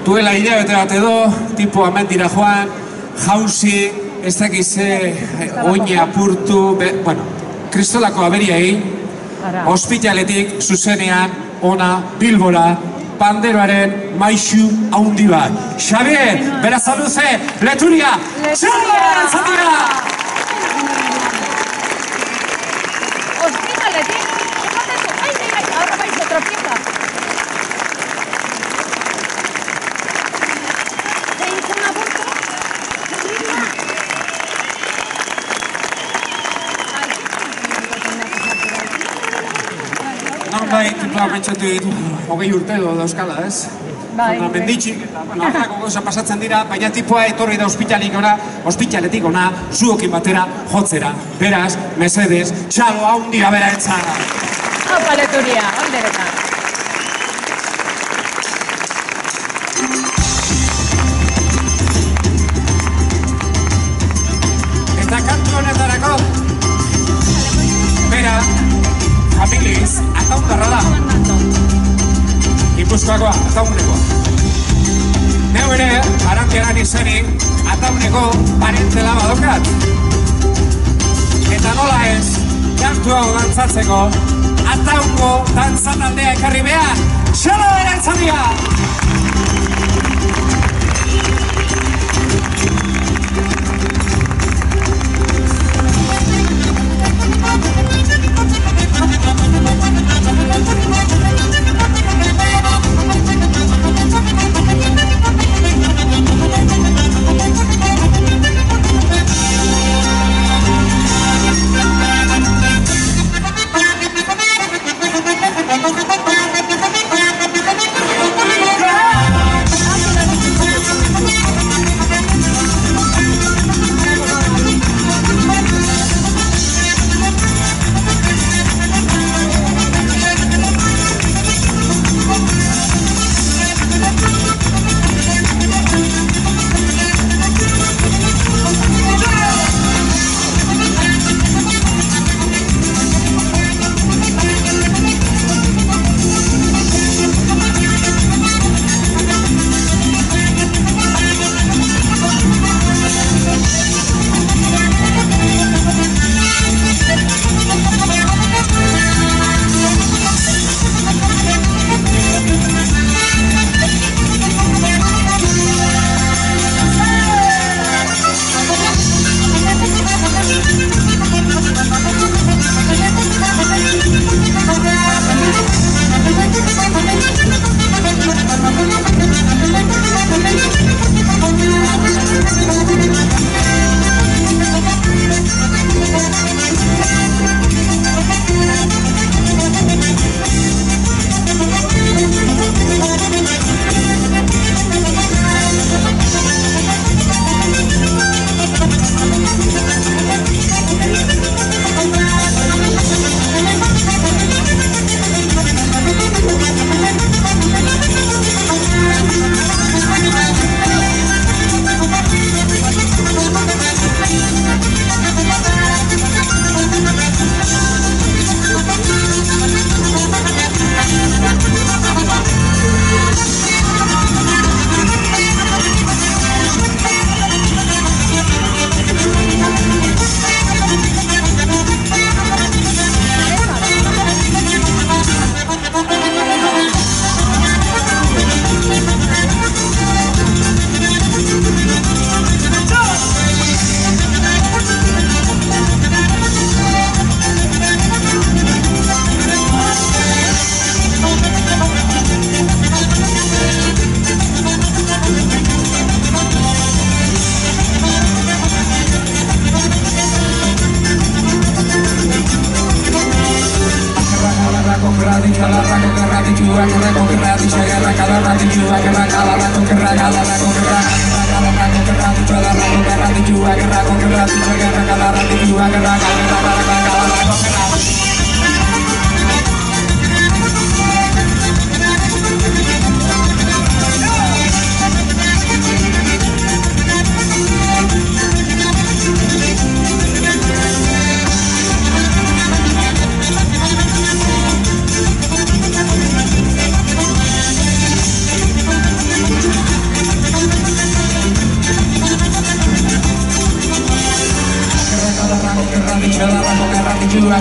duela hilabete bat edo, tipo hemen dira joan, jauzi, ez dakize, oine apurtu, bueno, kristolako aberia egin, ospitaletik zuzenean, ona, Bilbora, panderoaren maixu haundi bat. Xabier, Berazaluze, Leturia, txalar, zatia! Ospitaletik, ahora vais otra pieza. Se hizo un aborto. Norbait, pentsatu ditu, 20 urte edo dauzkala, ez? Menditxik, horrelako gauza pasatzen dira, baina tipoa etorri da ospitaletik ona, zuokin batera jotzera. Beraz, mesedez, txalo haundia bera entzara. Opa, Leturia, onderetan. Eta kantu honetarako, bera, familiz, ataundarra da. Gipuzkoakoa, ataunekoa. Neu ere, Arantiaran izenik, atauneko parentela badokat. Eta nola ez, kantu hau dantzatzeko, ataungo dantzataldea ekarri behar, xalo erantzadia!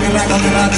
Guerra,